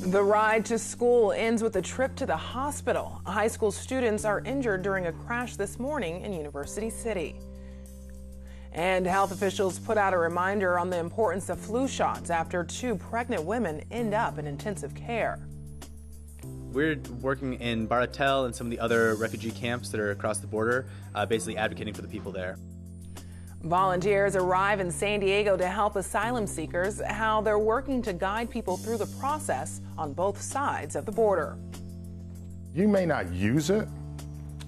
The ride to school ends with a trip to the hospital. High school students are injured during a crash this morning in University City. And health officials put out a reminder on the importance of flu shots after 2 pregnant women end up in intensive care. We're working in Baratel and some of the other refugee camps that are across the border, basically advocating for the people there. Volunteers arrive in San Diego to help asylum seekers, how they're working to guide people through the process on both sides of the border. You may not use it,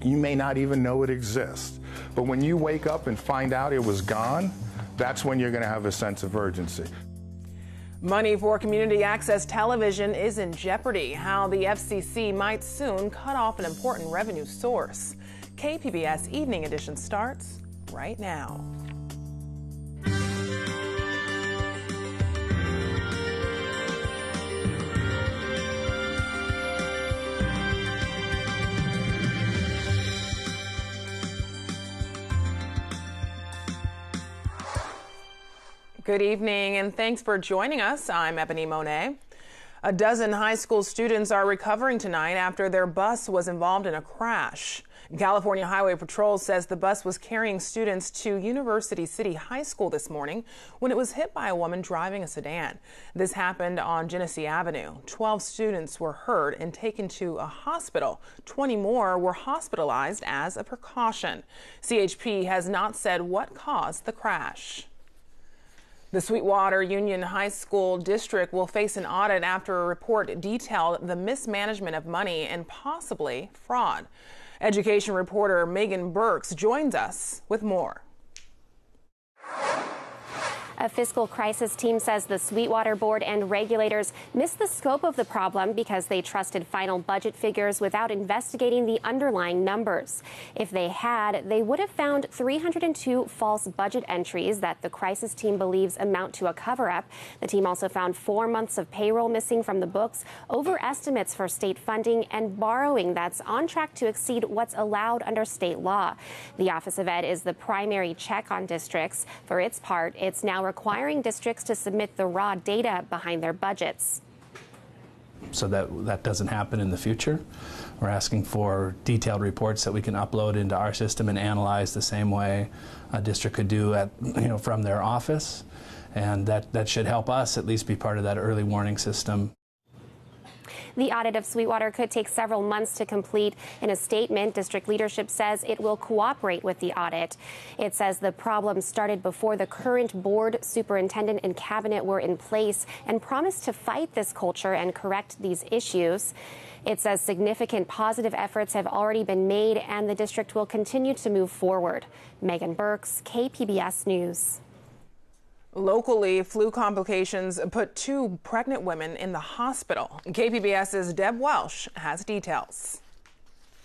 you may not even know it exists, but when you wake up and find out it was gone, that's when you're going to have a sense of urgency. Money for community access television is in jeopardy, how the FCC might soon cut off an important revenue source. KPBS Evening Edition starts right now. Good evening and thanks for joining us. I'm Ebony Monet. A dozen high school students are recovering tonight after their bus was involved in a crash. California Highway Patrol says the bus was carrying students to University City High School this morning when it was hit by a woman driving a sedan. This happened on Genesee Avenue. 12 students were hurt and taken to a hospital. 20 more were hospitalized as a precaution. CHP has not said what caused the crash. The Sweetwater Union High School District will face an audit after a report detailed the mismanagement of money and possibly fraud. Education reporter Megan Burks joins us with more. A fiscal crisis team says the Sweetwater Board and regulators missed the scope of the problem because they trusted final budget figures without investigating the underlying numbers. If they had, they would have found 302 false budget entries that the crisis team believes amount to a cover-up. The team also found 4 months of payroll missing from the books, overestimates for state funding, and borrowing that's on track to exceed what's allowed under state law. The Office of Ed is the primary check on districts. For its part, it's now requiring districts to submit the raw data behind their budgets. So that doesn't happen in the future. We're asking for detailed reports that we can upload into our system and analyze the same way a district could do from their office. And that should help us at least be part of that early warning system. The audit of Sweetwater could take several months to complete. In a statement, district leadership says it will cooperate with the audit. It says the problem started before the current board, superintendent, and cabinet were in place and promised to fight this culture and correct these issues. It says significant positive efforts have already been made and the district will continue to move forward. Megan Burks, KPBS News. Locally, flu complications put 2 pregnant women in the hospital. KPBS's Deb Welsh has details.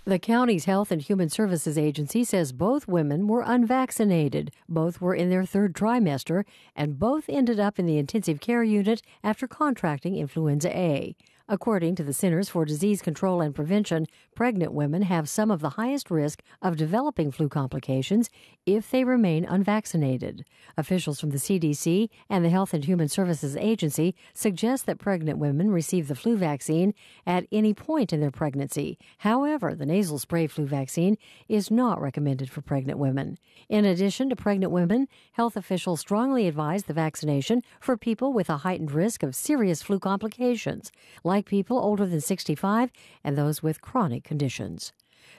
The county's Health and Human Services Agency says both women were unvaccinated. Both were in their 3rd trimester, and both ended up in the intensive care unit after contracting influenza A. According to the Centers for Disease Control and Prevention, pregnant women have some of the highest risk of developing flu complications if they remain unvaccinated. Officials from the CDC and the Health and Human Services Agency suggest that pregnant women receive the flu vaccine at any point in their pregnancy. However, the nasal spray flu vaccine is not recommended for pregnant women. In addition to pregnant women, health officials strongly advise the vaccination for people with a heightened risk of serious flu complications, like people older than 65 and those with chronic conditions.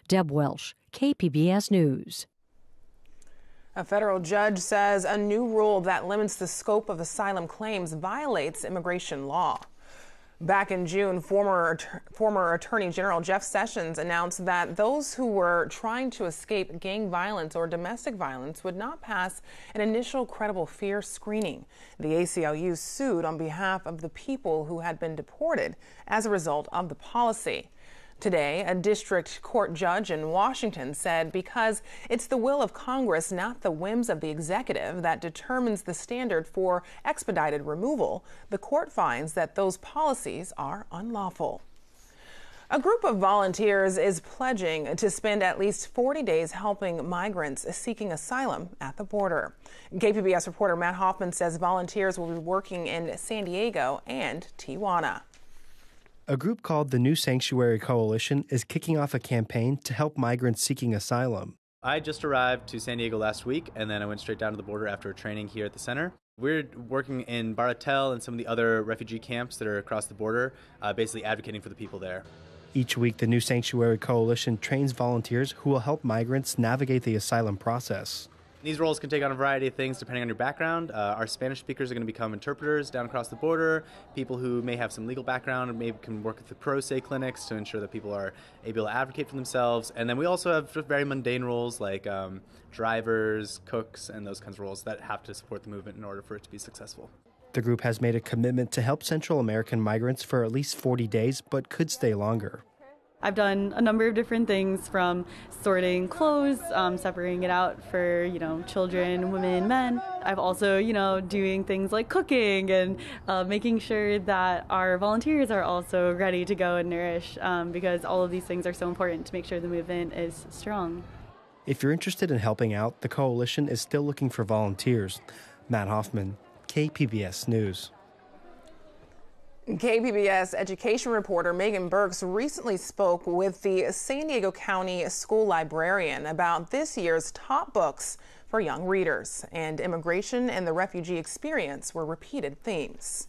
Deb Welsh, KPBS News. A federal judge says a new rule that limits the scope of asylum claims violates immigration law. Back in June, former Attorney General Jeff Sessions announced that those who were trying to escape gang violence or domestic violence would not pass an initial credible fear screening. The ACLU sued on behalf of the people who had been deported as a result of the policy. Today, a district court judge in Washington said because it's the will of Congress, not the whims of the executive, that determines the standard for expedited removal, the court finds that those policies are unlawful. A group of volunteers is pledging to spend at least 40 days helping migrants seeking asylum at the border. KPBS reporter Matt Hoffman says volunteers will be working in San Diego and Tijuana. A group called the New Sanctuary Coalition is kicking off a campaign to help migrants seeking asylum. I just arrived to San Diego last week, and then I went straight down to the border after a training here at the center. We're working in Baratel and some of the other refugee camps that are across the border, basically advocating for the people there. Each week, the New Sanctuary Coalition trains volunteers who will help migrants navigate the asylum process. These roles can take on a variety of things depending on your background. Our Spanish speakers are going to become interpreters down across the border. People who may have some legal background and maybe can work at the pro se clinics to ensure that people are able to advocate for themselves. And then we also have just very mundane roles like drivers, cooks, and those kinds of roles that have to support the movement in order for it to be successful. The group has made a commitment to help Central American migrants for at least 40 days, but could stay longer. I've done a number of different things, from sorting clothes, separating it out for, children, women, men. I've also, doing things like cooking and making sure that our volunteers are also ready to go and nourish, because all of these things are so important to make sure the movement is strong. If you're interested in helping out, the coalition is still looking for volunteers. Matt Hoffman, KPBS News. KPBS education reporter Megan Burks recently spoke with the San Diego County school librarian about this year's top books for young readers, and immigration and the refugee experience were repeated themes.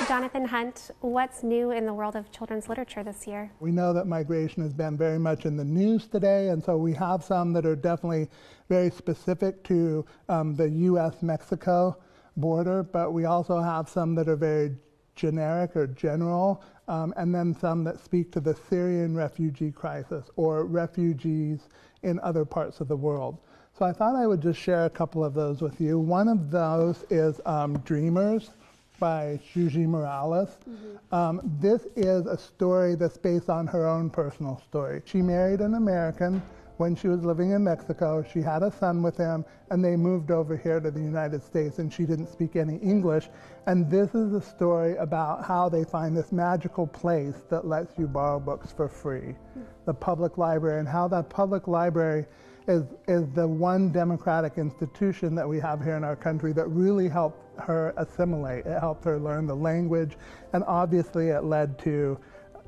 Jonathan Hunt, what's new in the world of children's literature this year? We know that migration has been very much in the news today, and so we have some that are definitely very specific to the U.S.-Mexico border, but we also have some that are very generic or general, and then some that speak to the Syrian refugee crisis or refugees in other parts of the world. So I thought I would just share a couple of those with you. One of those is Dreamers by Juji Morales. This is a story that's based on her own personal story. She married an American when she was living in Mexico. She had a son with him, and they moved over here to the United States, and she didn't speak any English. And this is a story about how they find this magical place that lets you borrow books for free, the public library, and how that public library is the one democratic institution that we have here in our country that really helped her assimilate. It helped her learn the language, and obviously it led to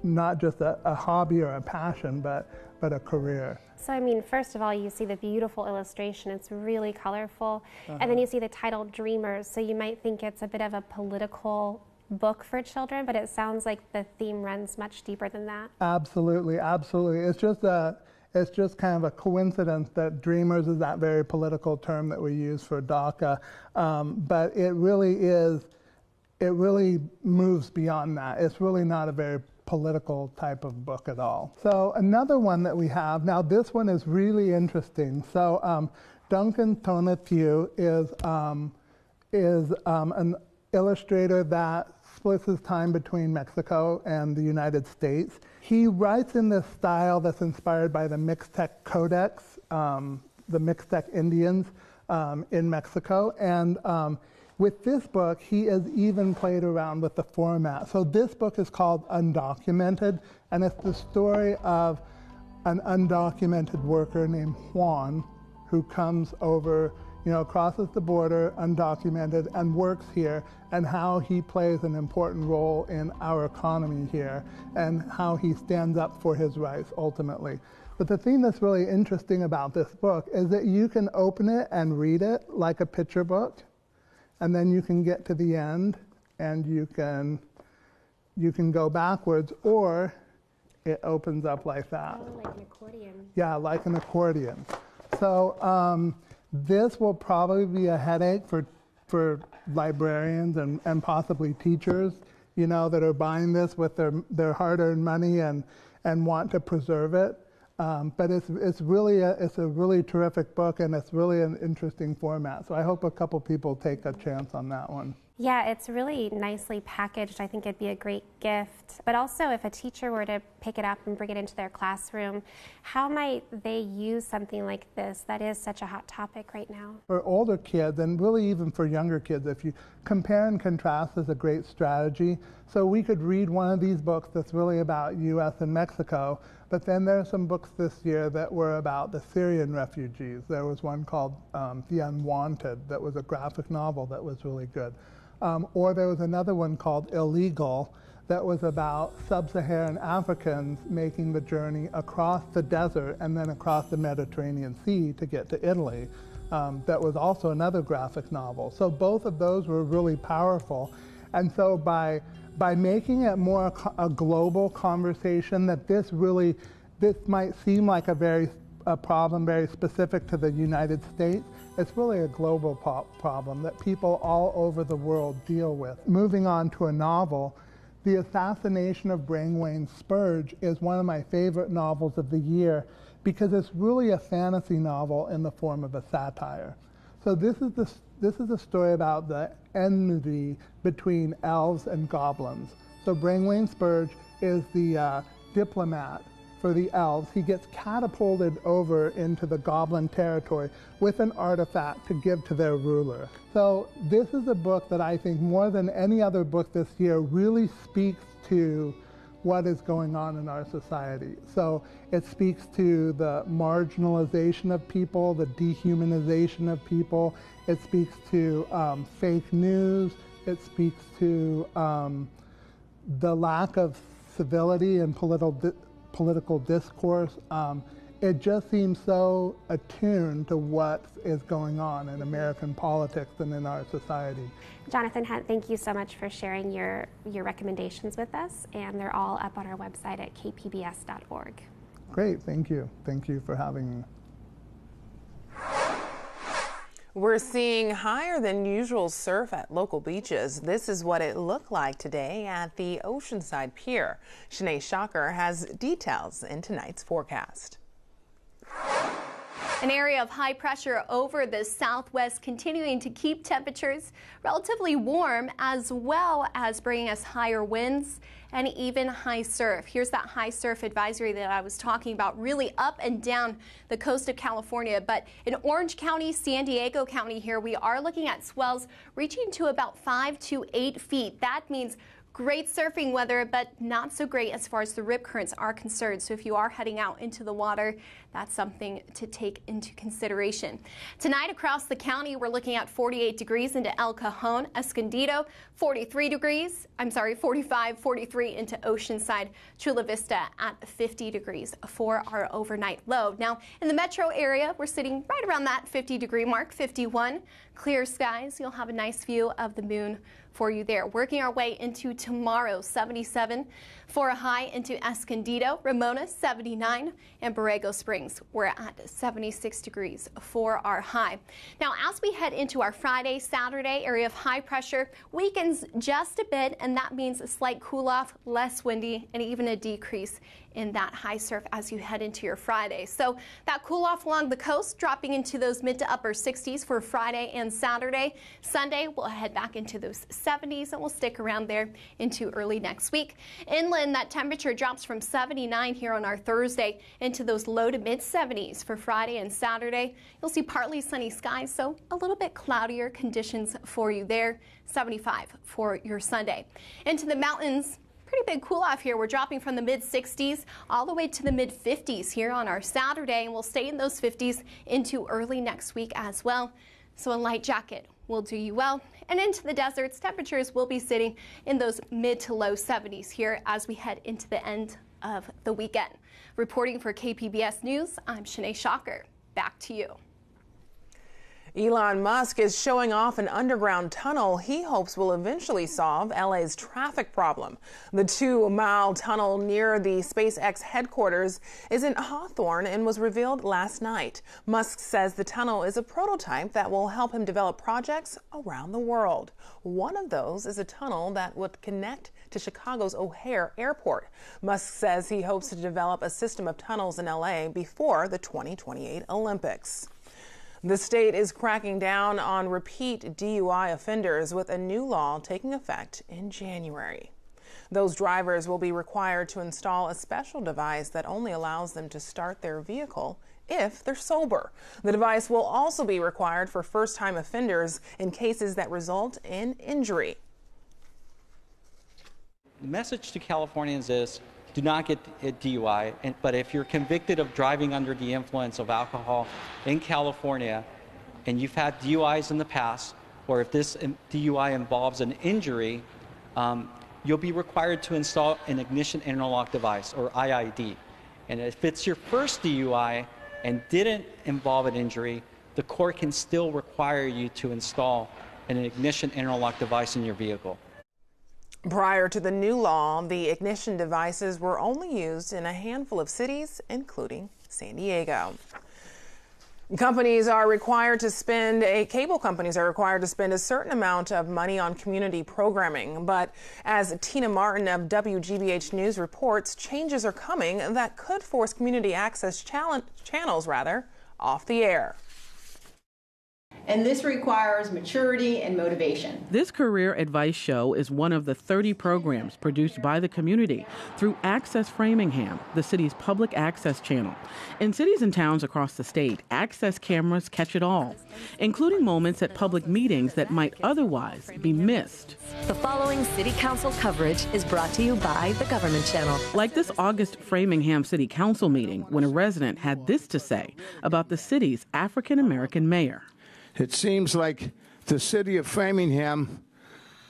not just a hobby or a passion, but a career. So, first of all, you see the beautiful illustration. It's really colorful. And then you see the title Dreamers. So you might think it's a bit of a political book for children, but it sounds like the theme runs much deeper than that. Absolutely, absolutely. It's just kind of a coincidence that Dreamers is that very political term that we use for DACA. But it really moves beyond that. It's really not a very political type of book at all. So another one that we have, now this one is really interesting. So Duncan Tonatiuh is an illustrator that splits his time between Mexico and the United States. He writes in this style that's inspired by the Mixtec Codex, the Mixtec Indians in Mexico. And with this book, he has even played around with the format. So this book is called Undocumented, and it's the story of an undocumented worker named Juan who comes over, crosses the border, undocumented, and works here, and how he plays an important role in our economy here, and how he stands up for his rights ultimately. But the thing that's really interesting about this book is that you can open it and read it like a picture book, and then you can get to the end and you can go backwards, or it opens up like that. Oh, like an accordion. Yeah, like an accordion. So this will probably be a headache for librarians and possibly teachers, that are buying this with their hard-earned money and want to preserve it. But it's a really terrific book, and it's really an interesting format. So I hope a couple people take a chance on that one. Yeah, it's really nicely packaged. I think it'd be a great gift. But also, if a teacher were to pick it up and bring it into their classroom, how might they use something like this that is such a hot topic right now? For older kids, and really even for younger kids, if you compare and contrast is a great strategy. So we could read one of these books that's really about U.S. and Mexico, but then there are some books this year that were about the Syrian refugees. There was one called The Unwanted that was a graphic novel that was really good. Or there was another one called Illegal that was about sub-Saharan Africans making the journey across the desert and then across the Mediterranean Sea to get to Italy. That was also another graphic novel. So both of those were really powerful. And so by making it more a global conversation, that this might seem like a problem very specific to the United States, it's really a global problem that people all over the world deal with. Moving on to a novel, The Assassination of Brangwain Spurge is one of my favorite novels of the year because it's really a fantasy novel in the form of a satire. So this is a story about the enmity between elves and goblins. So Brangwain Spurge is the diplomat for the elves. He gets catapulted over into the goblin territory with an artifact to give to their ruler. So this is a book that I think more than any other book this year really speaks to what is going on in our society. So it speaks to the marginalization of people, the dehumanization of people. It speaks to fake news. It speaks to the lack of civility and political discourse. It just seems so attuned to what is going on in American politics and in our society. Jonathan Hunt, thank you so much for sharing your recommendations with us, and they're all up on our website at kpbs.org. Great, thank you. Thank you for having me. We're seeing higher than usual surf at local beaches. This is what it looked like today at the Oceanside Pier. Shanae Shocker has details in tonight's forecast. An area of high pressure over the southwest continuing to keep temperatures relatively warm, as well as bringing us higher winds and even high surf. Here's that high surf advisory that I was talking about, really up and down the coast of California. But in Orange County, San Diego County here, we are looking at swells reaching to about 5 to 8 feet. That means great surfing weather, but not so great as far as the rip currents are concerned. So if you are heading out into the water, that's something to take into consideration. Tonight across the county, we're looking at 48 degrees into El Cajon, Escondido, 45, 43 into Oceanside, Chula Vista at 50 degrees for our overnight low. Now in the metro area, we're sitting right around that 50-degree mark, 51. Clear skies, you'll have a nice view of the moon for you there. Working our way into tomorrow, 77 for a high into Escondido, Ramona 79, and Borrego Springs, we're at 76 degrees for our high. Now as we head into our Friday, Saturday, area of high pressure weakens just a bit, and that means a slight cool off, less windy, and even a decrease in that high surf as you head into your Friday. So that cool off along the coast, dropping into those mid to upper 60s for Friday and Saturday. Sunday, we'll head back into those 70s, and we'll stick around there into early next week. Inland, that temperature drops from 79 here on our Thursday into those low to mid 70s for Friday and Saturday. You'll see partly sunny skies, so a little bit cloudier conditions for you there. 75 for your Sunday. Into the mountains, pretty big cool off here. We're dropping from the mid 60s all the way to the mid 50s here on our Saturday, and we'll stay in those 50s into early next week as well. So a light jacket will do you well. And into the deserts, temperatures will be sitting in those mid to low 70s here as we head into the end of the weekend. Reporting for KPBS News, I'm Shanae Shocker. Back to you. Elon Musk is showing off an underground tunnel he hopes will eventually solve LA's traffic problem. The 2-mile tunnel near the SpaceX headquarters is in Hawthorne and was revealed last night. Musk says the tunnel is a prototype that will help him develop projects around the world. One of those is a tunnel that would connect to Chicago's O'Hare Airport. Musk says he hopes to develop a system of tunnels in LA before the 2028 Olympics. The state is cracking down on repeat DUI offenders with a new law taking effect in January. Those drivers will be required to install a special device that only allows them to start their vehicle if they're sober. The device will also be required for first-time offenders in cases that result in injury. The message to Californians is, do not get a DUI, but if you're convicted of driving under the influence of alcohol in California and you've had DUIs in the past, or if this DUI involves an injury, you'll be required to install an ignition interlock device, or IID. And if it's your first DUI and didn't involve an injury, the court can still require you to install an ignition interlock device in your vehicle. Prior to the new law, the ignition devices were only used in a handful of cities, including San Diego. Cable companies are required to spend a certain amount of money on community programming. But as Tina Martin of WGBH News reports, changes are coming that could force community access channels off the air. And this requires maturity and motivation. This career advice show is one of the 30 programs produced by the community through Access Framingham, the city's public access channel. In cities and towns across the state, access cameras catch it all, including moments at public meetings that might otherwise be missed. The following city council coverage is brought to you by the Government Channel. Like this August Framingham City Council meeting, when a resident had this to say about the city's African-American mayor. It seems like the city of Framingham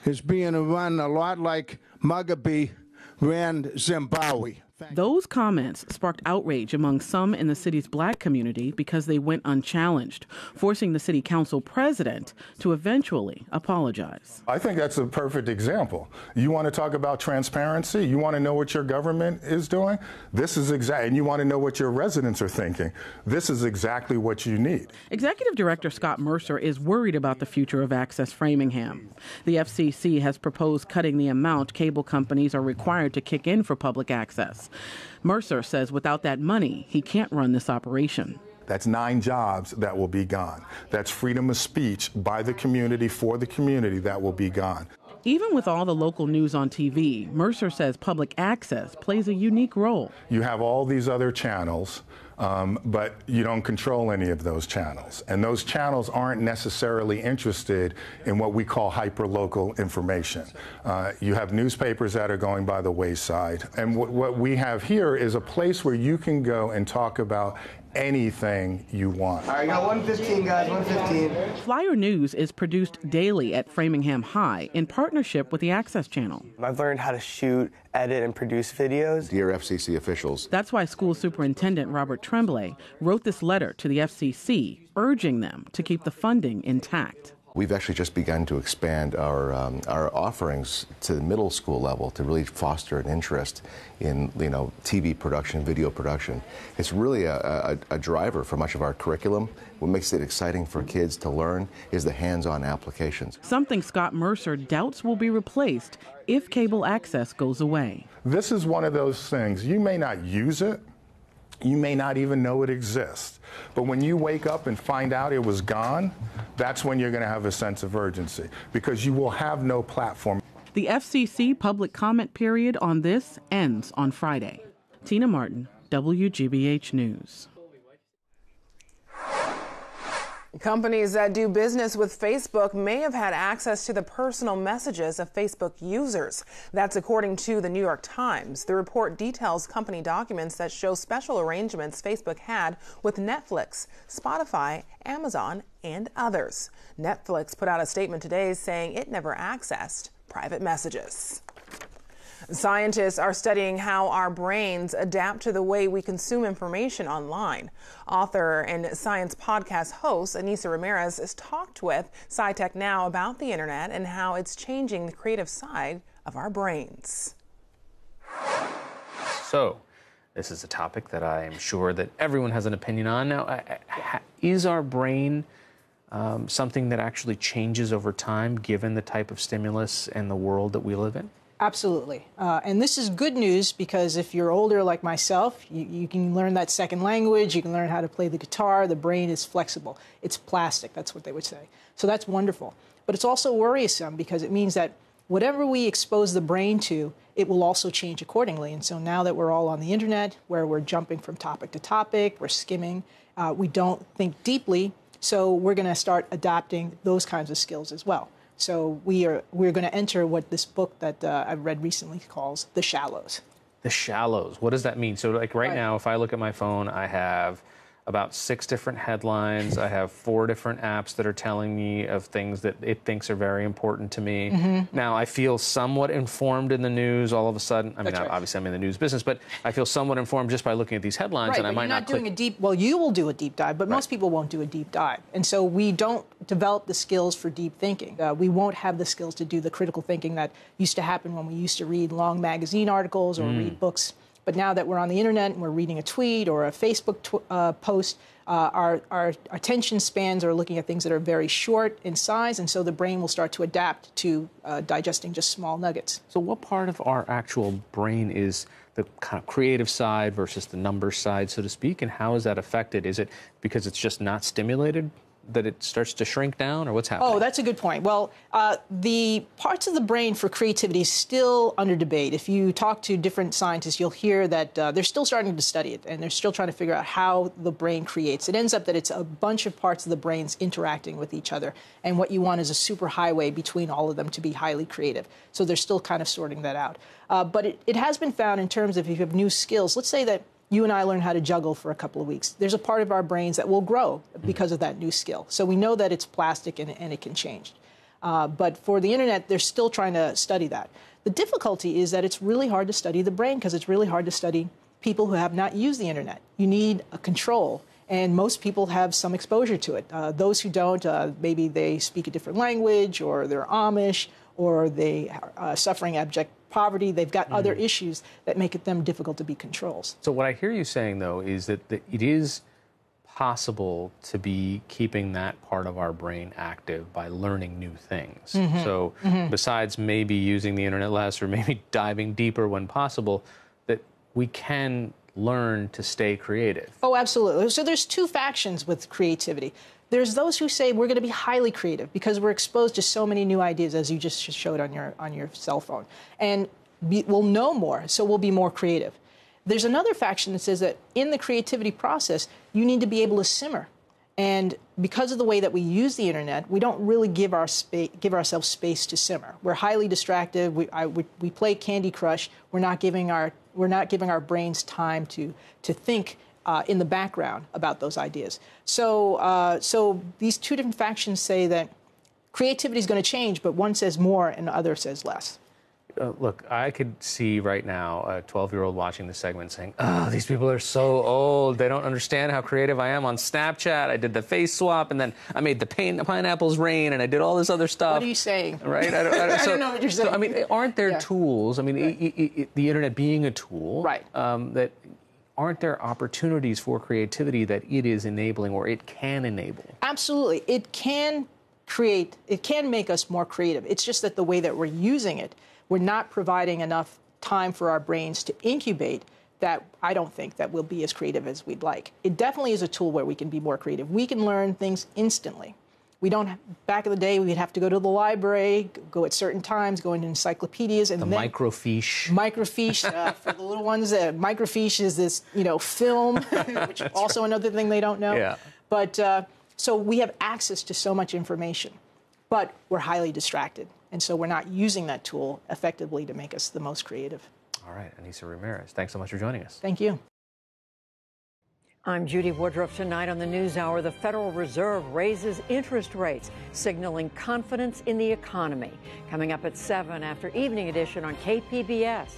is being run a lot like Mugabe ran Zimbabwe. Those comments sparked outrage among some in the city's black community because they went unchallenged, forcing the city council president to eventually apologize. I think that's a perfect example. You want to talk about transparency? You want to know what your government is doing? This is exactly, and you want to know what your residents are thinking? This is exactly what you need. Executive Director Scott Mercer is worried about the future of Access Framingham. The FCC has proposed cutting the amount cable companies are required to kick in for public access. Mercer says without that money, he can't run this operation. That's 9 jobs that will be gone. That's freedom of speech by the community, for the community, that will be gone. Even with all the local news on TV, Mercer says public access plays a unique role. You have all these other channels, but you don't control any of those channels. And those channels aren't necessarily interested in what we call hyperlocal information. You have newspapers that are going by the wayside. And what we have here is a place where you can go and talk about anything you want. All right, got 115, guys, 115. Flyer News is produced daily at Framingham High in partnership with the Access Channel. I've learned how to shoot, edit, and produce videos. Dear FCC officials. That's why School Superintendent Robert Tremblay wrote this letter to the FCC, urging them to keep the funding intact. We've actually just begun to expand our offerings to the middle school level to really foster an interest in TV production, video production. It's really a driver for much of our curriculum. What makes it exciting for kids to learn is the hands-on applications. Something Scott Mercer doubts will be replaced if cable access goes away. This is one of those things. You may not use it. You may not even know it exists. But when you wake up and find out it was gone, that's when you're going to have a sense of urgency, because you will have no platform. The FCC public comment period on this ends on Friday. Tina Martin, WGBH News. Companies that do business with Facebook may have had access to the personal messages of Facebook users. That's according to the New York Times. The report details company documents that show special arrangements Facebook had with Netflix, Spotify, Amazon, and others. Netflix put out a statement today saying it never accessed private messages. Scientists are studying how our brains adapt to the way we consume information online. Author and science podcast host Anissa Ramirez has talked with SciTech Now about the internet and how it's changing the creative side of our brains. So, this is a topic that I am sure that everyone has an opinion on. Now, is our brain something that actually changes over time given the type of stimulus and the world that we live in? Absolutely. And this is good news because if you're older like myself, you can learn that second language, you can learn how to play the guitar, the brain is flexible. It's plastic, that's what they would say. So that's wonderful. But it's also worrisome because it means that whatever we expose the brain to, it will also change accordingly. And so now that we're all on the internet, where we're jumping from topic to topic, we're skimming, we don't think deeply, so we're going to start adopting those kinds of skills as well. So we're going to enter what this book that I've read recently calls The Shallows. The Shallows. What does that mean? So like right now, if I look at my phone, I have about 6 different headlines. I have 4 different apps that are telling me of things that it thinks are very important to me. Now, I feel somewhat informed in the news all of a sudden. I mean, obviously I'm in the news business, but I feel somewhat informed just by looking at these headlines, and I might not doing a deep, well, you will do a deep dive, but most people won't do a deep dive. And so we don't develop the skills for deep thinking. We won't have the skills to do the critical thinking that used to happen when we used to read long magazine articles or read books. But now that we're on the internet and we're reading a tweet or a Facebook post, our attention spans are looking at things that are very short in size, and so the brain will start to adapt to digesting just small nuggets. So what part of our actual brain is the kind of creative side versus the numbers side, so to speak, and how is that affected? Is it because it's just not stimulated that it starts to shrink down, or what's happening? Oh, that's a good point. Well, the parts of the brain for creativity is still under debate. If you talk to different scientists, you'll hear that they're still starting to study it, and they're still trying to figure out how the brain creates. It ends up that it's a bunch of parts of the brains interacting with each other, and what you want is a superhighway between all of them to be highly creative. So they're still kind of sorting that out. But it has been found in terms of if you have new skills. Let's say that you and I learn how to juggle for a couple of weeks. There's a part of our brains that will grow because of that new skill. So we know that it's plastic and it can change. But for the internet, they're still trying to study that. The difficulty is that it's really hard to study the brain because it's really hard to study people who have not used the internet. You need a control, and most people have some exposure to it. Those who don't, maybe they speak a different language, or they're Amish, or they are suffering abject poverty. They've got other issues that make it them difficult to be controls. So what I hear you saying, though, is that it is possible to be keeping that part of our brain active by learning new things. So besides maybe using the internet less or maybe diving deeper when possible, that we can learn to stay creative. Oh, absolutely. So there's 2 factions with creativity. There's those who say we're going to be highly creative because we're exposed to so many new ideas, as you just showed on your cell phone. And we'll know more, so we'll be more creative. There's another faction that says that in the creativity process, you need to be able to simmer. And because of the way that we use the internet, we don't really give ourselves space to simmer. We're highly distracted. We play Candy Crush. We're not giving our brains time to think in the background about those ideas. So these 2 different factions say that creativity is going to change, but one says more and the other says less. Look, I could see right now a 12-year-old watching the segment saying, oh, these people are so old. They don't understand how creative I am on Snapchat. I did the face swap, and then I made the pineapples rain, and I did all this other stuff. What are you saying? Right? I don't know what you're saying. So, I mean, aren't there tools, I mean, the internet being a tool, that aren't there opportunities for creativity that it is enabling or it can enable? Absolutely. It can make us more creative. It's just that the way that we're using it, we're not providing enough time for our brains to incubate that I don't think that we'll be as creative as we'd like. It definitely is a tool where we can be more creative. We can learn things instantly. Back in the day, we'd have to go to the library, go at certain times, go into encyclopedias. And microfiche. Microfiche, for the little ones, microfiche is this, film, which is also another thing they don't know. Yeah. But so we have access to so much information, but we're highly distracted. And so we're not using that tool effectively to make us the most creative. All right, Anissa Ramirez, thanks so much for joining us. Thank you. I'm Judy Woodruff. Tonight on the NewsHour, the Federal Reserve raises interest rates, signaling confidence in the economy. Coming up at 7 after Evening Edition on KPBS.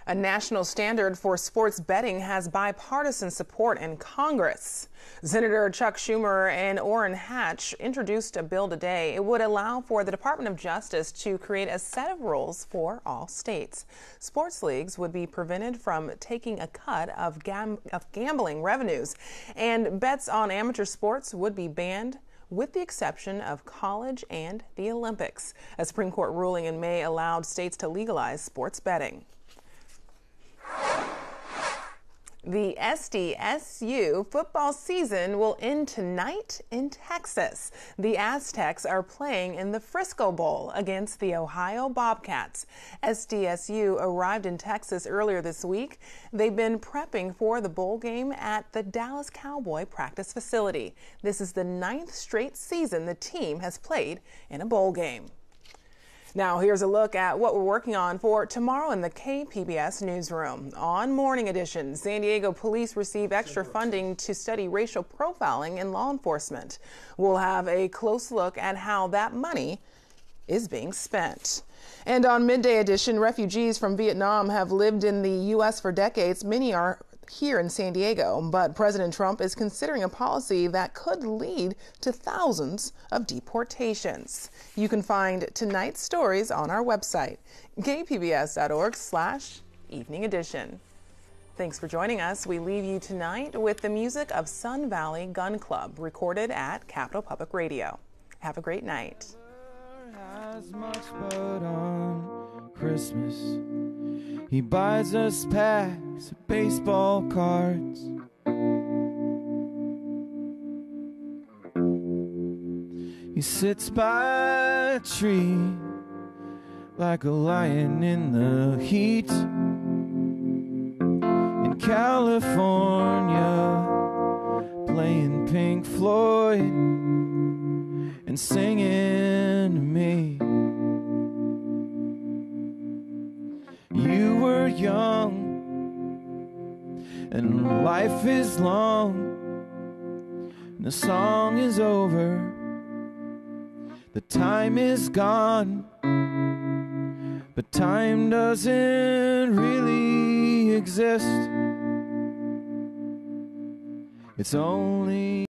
A national standard for sports betting has bipartisan support in Congress. Senator Chuck Schumer and Orrin Hatch introduced a bill today. It would allow for the Department of Justice to create a set of rules for all states. Sports leagues would be prevented from taking a cut of gambling revenues, and bets on amateur sports would be banned, with the exception of college and the Olympics. A Supreme Court ruling in May allowed states to legalize sports betting. The SDSU football season will end tonight in Texas. The Aztecs are playing in the Frisco Bowl against the Ohio Bobcats. SDSU arrived in Texas earlier this week. They've been prepping for the bowl game at the Dallas Cowboy practice facility. This is the 9th straight season the team has played in a bowl game. Now, here's a look at what we're working on for tomorrow in the KPBS newsroom. On Morning Edition, San Diego police receive extra funding to study racial profiling in law enforcement. We'll have a close look at how that money is being spent. And on Midday Edition, refugees from Vietnam have lived in the U.S. for decades. Many are here in San Diego, but President Trump is considering a policy that could lead to thousands of deportations. You can find tonight's stories on our website, kpbs.org/evening edition. Thanks for joining us. We leave you tonight with the music of Sun Valley Gun Club, recorded at Capitol Public Radio. Have a great night. As much but on Christmas he buys us packs of baseball cards. He sits by a tree like a lion in the heat. In California, playing Pink Floyd and singing to me. You were young and life is long. The song is over, the time is gone, but time doesn't really exist. It's only